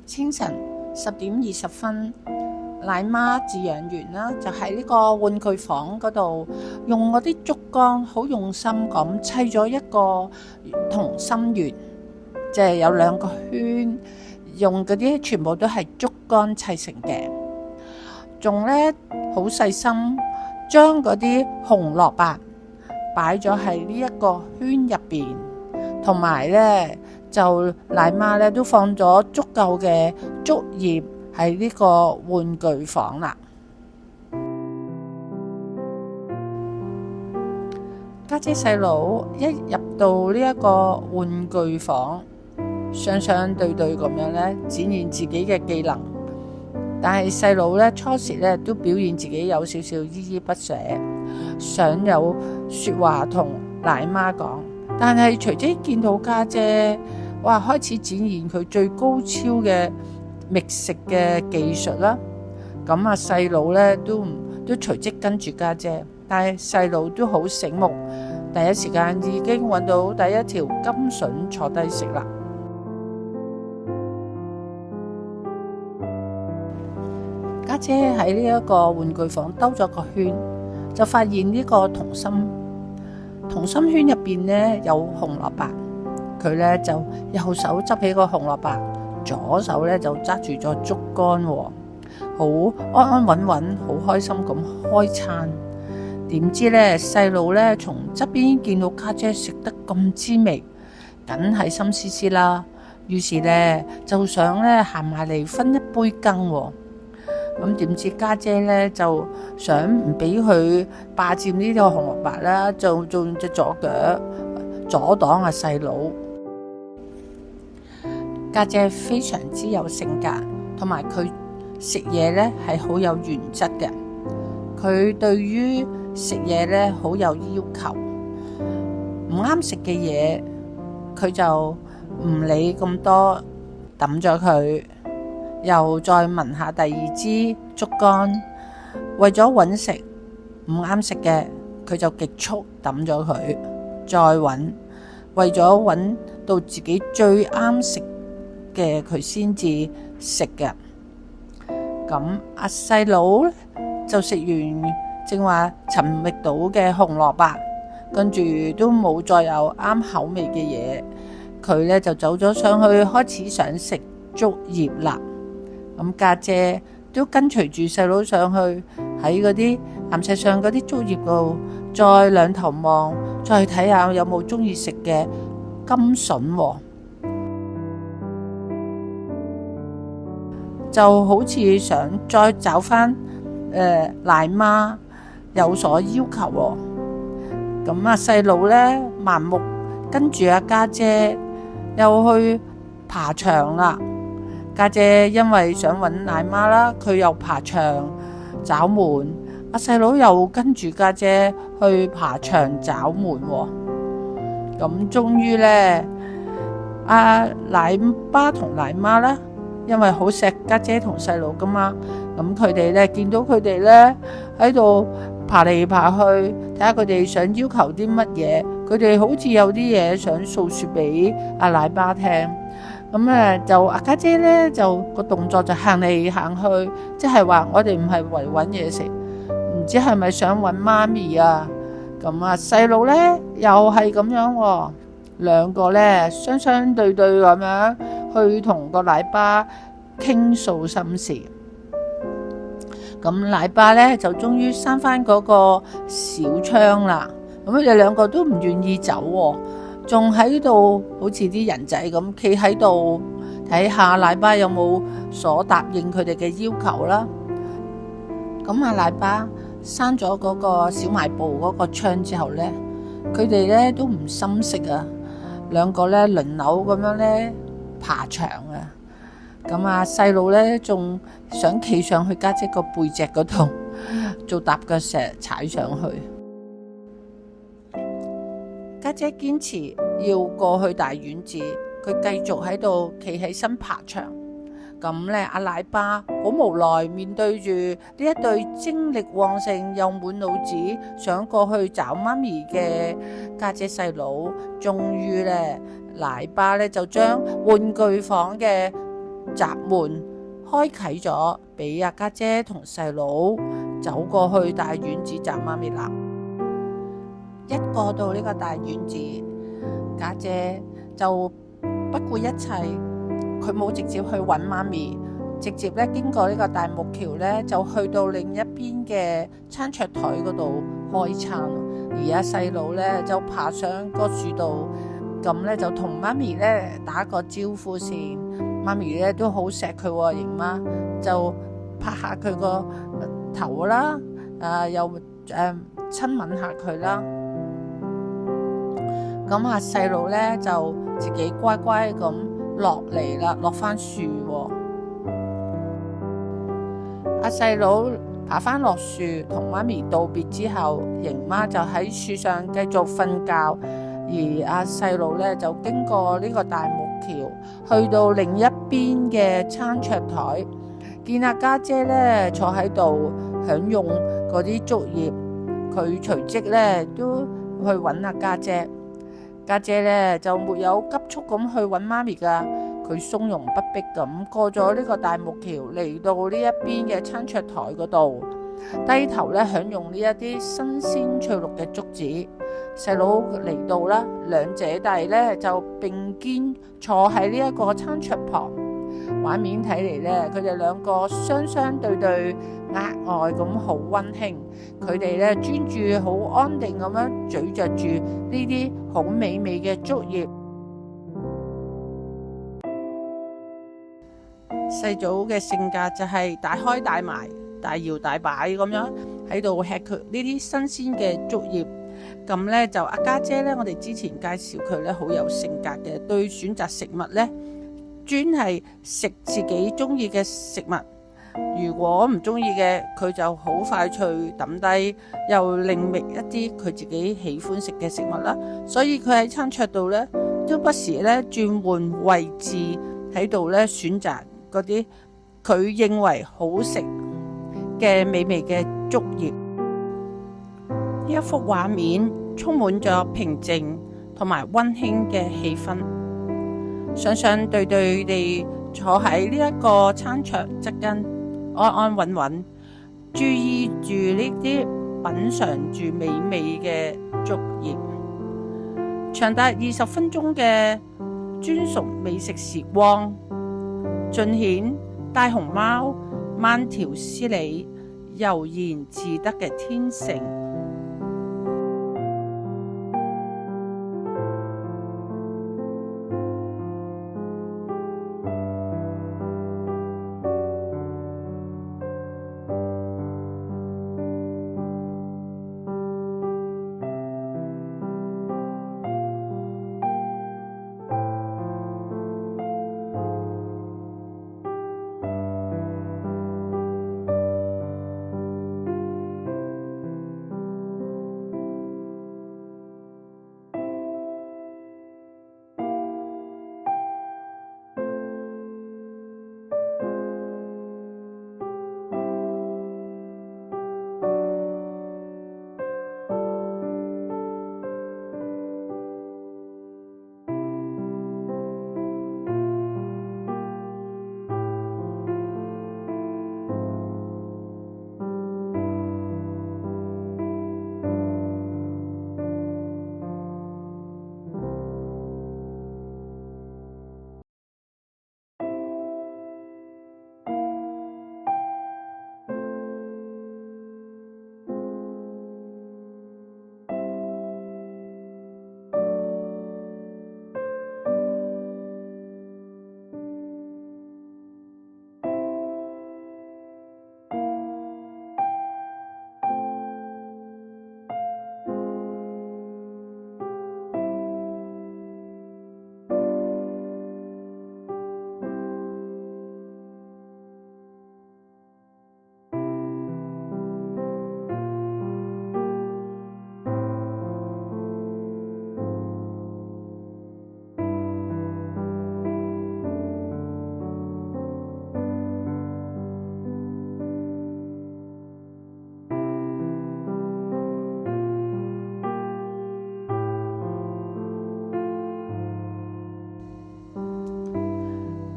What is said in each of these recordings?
清晨10點20分，奶媽飼養員啦，就喺呢個玩具房嗰度，用嗰啲竹竿好用心咁砌咗一個同心圓，即係有2個圈，用嗰啲全部都係竹竿砌成嘅。仲呢好細心，將嗰啲紅蘿蔔擺咗喺呢一個圈入邊，同埋呢就奶媽呢都放咗足夠嘅竹葉喺呢個玩具房啦。家姐細佬一入到呢一個玩具房，雙雙對對咁樣呢展現自己嘅技能。但係細佬呢初時呢都表現自己有少少依依不捨，想有說話同奶媽講。但係隨即見到家姐，哇，開始展現佢最高超嘅覓食嘅技術啦。咁細佬呢都隨即跟住家姐，但係細佬都好醒目，第一時間已經揾到第一條金筍坐低食啦。家姐喺呢一個玩具房兜咗個圈，就發現呢個同心圈入邊呢有紅蘿蔔，佢呢就右手執起個紅蘿蔔，左手呢就揸住咗竹竿，好安安穩穩，好開心咁開餐。點知呢細佬呢從側邊見到家姐食得咁滋味，梗係心思思啦，於是呢就想呢行埋嚟分一杯羹。咁點知家姐呢就想唔俾佢霸佔呢個紅蘿蔔啦，就用隻左腳阻擋細佬。家姐非常之有性格，同埋佢食嘢呢係好有原則嘅。佢對於食嘢呢好有要求，唔啱食嘅嘢佢就唔理咁多，抌咗佢。又再聞下第2支竹竿，為咗揾食唔啱食嘅，佢就極速抌咗佢，再揾，為咗揾到自己最啱食嘅，佢先至食嘅。咁細佬就食完正話尋覓到嘅紅蘿蔔，跟住都冇再有啱口味嘅嘢，佢呢就走咗上去，開始想食竹葉啦。咁家姐都跟隨住細佬上去，喺嗰啲岩石上嗰啲竹葉度再兩頭望，再睇下有冇中意食嘅金筍，就好似想再找翻奶媽有所要求。咁細佬呢盲目跟住家姐又去爬牆啦。家姐因為想揾奶媽啦，佢又爬牆找門，細佬又跟住家姐去爬牆找門。咁終於呢，奶爸同奶媽啦，因為好錫家姐同細佬噶嘛，咁佢哋呢見到佢哋呢喺度爬嚟爬去，睇下佢哋想要求啲乜嘢，佢哋好似有啲嘢想訴說俾奶爸聽。咁就家姐呢就個動作就行嚟行去，即係話我哋唔係為揾嘢食，唔知係咪想揾媽咪啊？咁細佬呢又係咁樣，兩個呢雙雙對對咁樣去同個奶爸傾訴心事。咁奶爸呢就終於閂翻嗰個小窗啦。咁佢哋兩個都唔願意走，仲喺度好似啲人仔咁企喺度睇下奶爸有冇所答應佢哋嘅要求啦。咁奶爸閂咗嗰個小賣部嗰個窗之後呢，佢哋呢都唔心息啊，兩個呢輪流咁樣呢爬牆啊。咁細佬呢仲想企上去家姐個背脊嗰度做踏腳石踩上去。家姐堅持要過去大院子，佢繼續喺度企起身爬牆。咁呢，奶爸好無奈面對住呢一對精力旺盛又滿腦子想過去找媽咪嘅家姐細佬，終於呢，奶爸呢就將玩具房嘅閘門開啟咗，俾阿家姐同細佬走過去大院子找媽咪啦。一過到呢個大院子，家姐就不顧一切，佢冇直接去揾媽咪，直接咧經過呢個大木橋咧，就去到另一邊嘅餐桌台嗰度開餐。而阿細佬咧就爬上個樹度，咁咧就同媽咪咧打個招呼先。媽咪咧都好錫佢喎，瑩媽就拍下佢個頭啦，又親吻下佢啦。咁阿細佬咧就自己乖乖咁落嚟啦，落返樹喎。阿細佬爬返落樹同媽咪道別之後，瑩媽就喺樹上繼續瞓覺，而阿細佬咧就經過呢個大木橋，去到另一邊嘅餐桌台，見阿家姐咧坐喺度享用嗰啲竹葉，佢隨即咧都去揾阿家姐。家姐咧就沒有急速咁去揾媽咪噶，佢從容不迫咁過咗呢個大木橋，嚟到呢一邊嘅餐桌台嗰度，低頭咧享用呢一啲新鮮脆綠嘅竹子。細佬嚟到啦，兩姐弟咧就並肩坐喺呢一個餐桌旁，畫面睇嚟咧，佢哋兩個雙雙對對，額外咁好溫馨。佢哋咧專注好安定咁樣咀嚼住呢啲好美味嘅竹葉。細祖嘅性格就係大開大埋、大搖大擺咁樣喺度吃佢呢啲新鮮嘅竹葉。咁咧就阿家姐咧，我哋之前介紹佢咧好有性格嘅，對選擇食物咧專係食自己中意嘅食物。如果唔中意嘅，佢就好快脆抌低，又另覓一啲佢自己喜歡食嘅食物啦。所以佢喺餐桌度咧，都不時咧轉換位置喺度咧選擇嗰啲佢認為好食嘅美味嘅竹葉。呢一幅畫面充滿咗平靜同埋溫馨嘅氣氛，雙雙對對地坐喺呢一個餐桌側跟，安安穩穩，注意住呢啲品嘗住美味嘅竹葉。長達20分鐘嘅專屬美食時光，盡顯大熊貓慢條斯理、悠然自得嘅天性。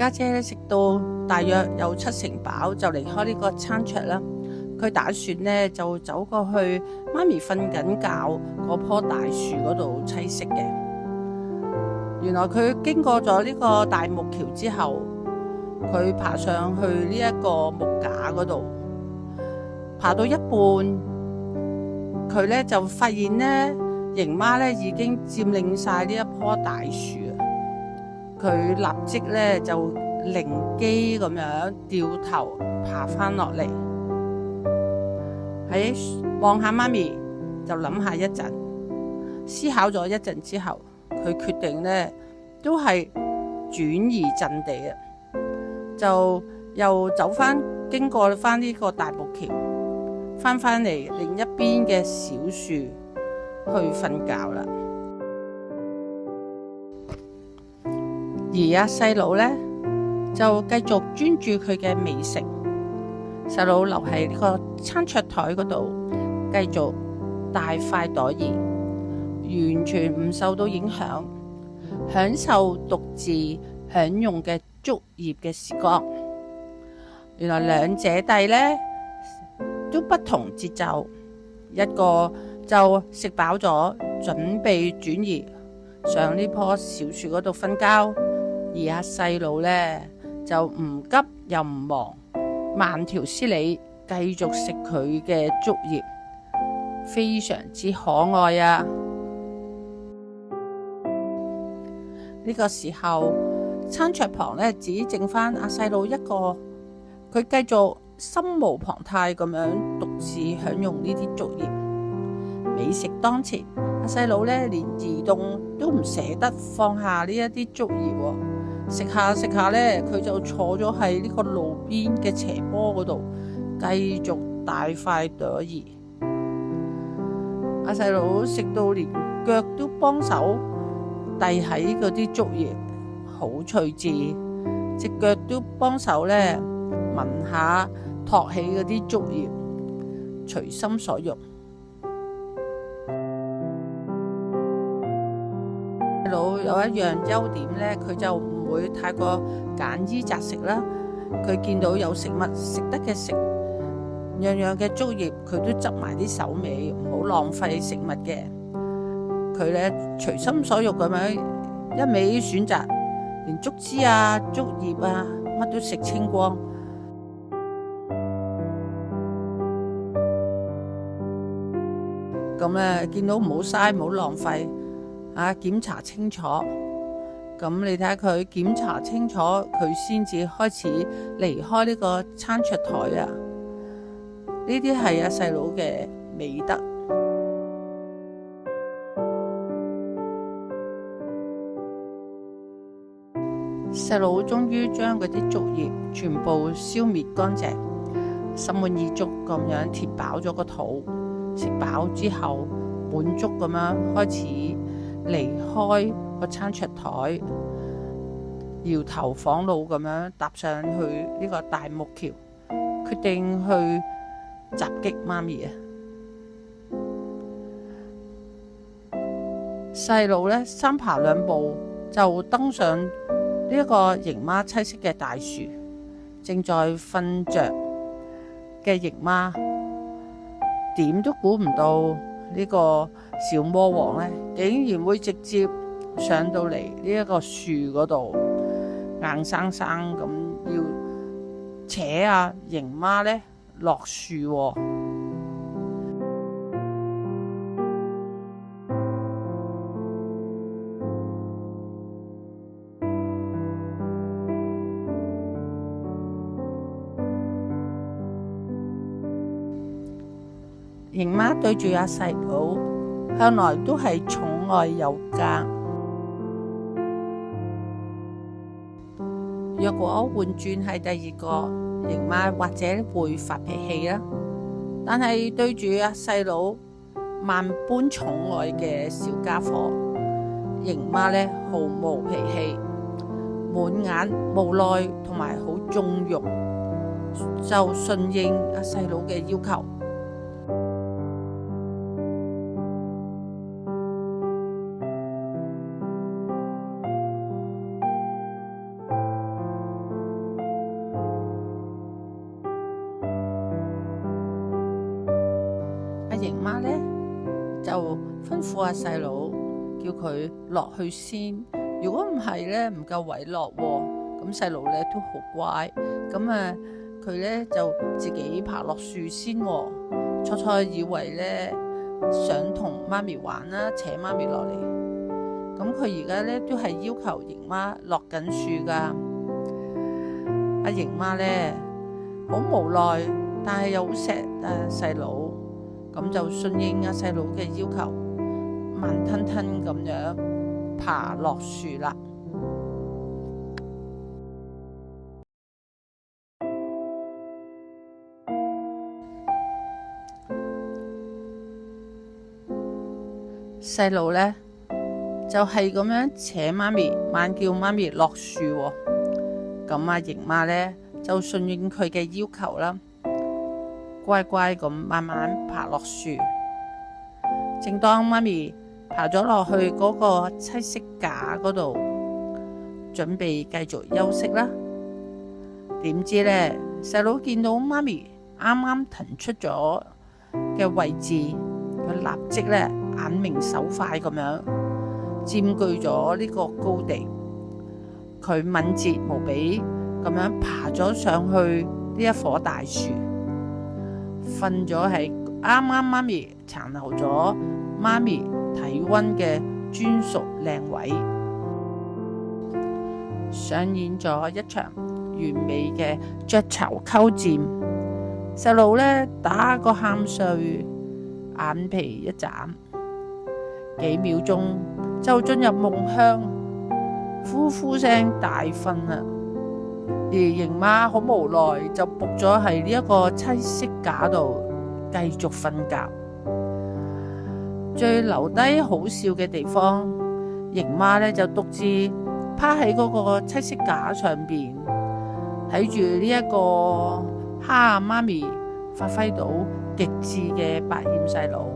家姐咧食到大約有7成飽，就離開呢個餐桌啦。佢打算呢就走過去媽咪瞓緊覺嗰棵大樹嗰度棲息嘅。原來佢經過咗呢個大木橋之後，佢爬上去呢一個木架嗰度，爬到一半，佢呢就發現呢瑩媽呢已經佔領晒呢一棵大樹。佢立即呢就靈機咁樣掉頭爬翻落嚟，喺望下媽咪，就諗下一陣，思考咗一陣之後，佢決定呢都係轉移陣地啊，就又走翻經過翻呢個大木橋，翻嚟另一邊嘅小樹去瞓覺啦。而阿細佬呢，就繼續專注佢嘅美食，細佬留喺呢個餐桌台嗰度，繼續大快朵頤，完全唔受到影響，享受獨自享用嘅竹葉嘅時光。原來兩姐弟呢都不同節奏，一個就食飽咗，準備轉移上呢棵小樹嗰度瞓覺。而阿細佬呢，就唔急又唔忙，慢條斯理繼續食佢嘅竹葉，非常之可愛啊！呢個時候，餐桌旁呢，只剩翻阿細佬一個，佢繼續心無旁貸咁樣獨自享用呢啲竹葉。美食當前，阿細佬呢連移動都唔捨得放下呢一啲竹葉喎。食下呢，佢就坐咗喺呢個路邊嘅斜坡嗰度，繼續大快朵頤。阿細佬食到連腳都幫手遞喺嗰啲竹葉，好趣致，隻腳都幫手呢聞下托起嗰啲竹葉，隨心所欲。細佬有一樣優點呢，佢就唔會太過揀衣擇食啦。佢見到有食物食得嘅食，樣樣嘅竹葉佢都執埋啲手尾，唔好浪費食物嘅。佢呢隨心所欲咁樣一味選擇，連竹枝啊、竹葉啊乜都食清光。咁呢見到唔好嘥，唔好浪費啊，檢查清楚。咁你睇下佢檢查清楚，佢先至開始離開呢個餐桌台啊！呢啲係阿細佬嘅美德。細佬終於將嗰啲竹葉全部消滅乾淨，心滿意足咁樣填飽咗個肚。食飽之後，滿足咁樣開始離開個餐桌台，搖頭晃腦咁樣踏上去呢個大木橋，決定去襲擊媽咪啊！細佬呢三爬兩步就登上呢一個瑩媽棲息嘅大樹，正在瞓着嘅瑩媽點都估唔到呢個小魔王呢竟然會直接上到嚟呢一個樹嗰度，硬生生咁要扯阿瑩媽呢落樹喎。瑩媽對住阿細佬，向來都係寵愛有加。若果換轉係第二個，瑩媽或者會發脾氣啦。但係對住阿細佬萬般寵愛嘅小家伙，瑩媽呢毫無脾氣，滿眼無奈同埋好縱容，就順應阿細佬嘅要求。媽呢就吩咐阿細佬，叫佢落去先。如果唔係呢，唔夠位落喎。咁細佬呢都好乖，咁佢呢就自己爬落樹先喎。初初以為呢想同媽咪玩啦，扯媽咪落嚟。咁佢而家呢都係要求瑩媽落緊樹噶。阿瑩媽呢好無奈，但係又好錫細佬，咁就順應阿細佬嘅要求，慢吞吞咁樣爬落樹啦。細佬呢就係咁樣扯媽咪，猛叫媽咪落樹喎。咁阿瑩媽呢就順應佢嘅要求啦，乖乖咁慢慢爬落樹。正當媽咪爬咗落去嗰個棲息架嗰度，準備繼續休息啦，點知呢，細佬見到媽咪啱啱騰出咗嘅位置，佢立即呢眼明手快咁樣佔據咗呢個高地。佢敏捷無比咁樣爬咗上去呢一棵大樹，瞓咗喺啱啱媽咪殘留咗媽咪體溫嘅專屬靚位，上演咗一場完美嘅雀巢鳩佔。細佬呢打個瞌睡，眼皮一眨，幾秒鐘就進入夢鄉，呼呼聲大瞓啦。而瑩媽好無奈，就仆咗喺呢一個棲息架度繼續瞓覺。最留低好笑嘅地方，瑩媽呢就獨自趴喺嗰個棲息架上邊，睇住呢一個蝦媽咪發揮到極致嘅百厭細佬。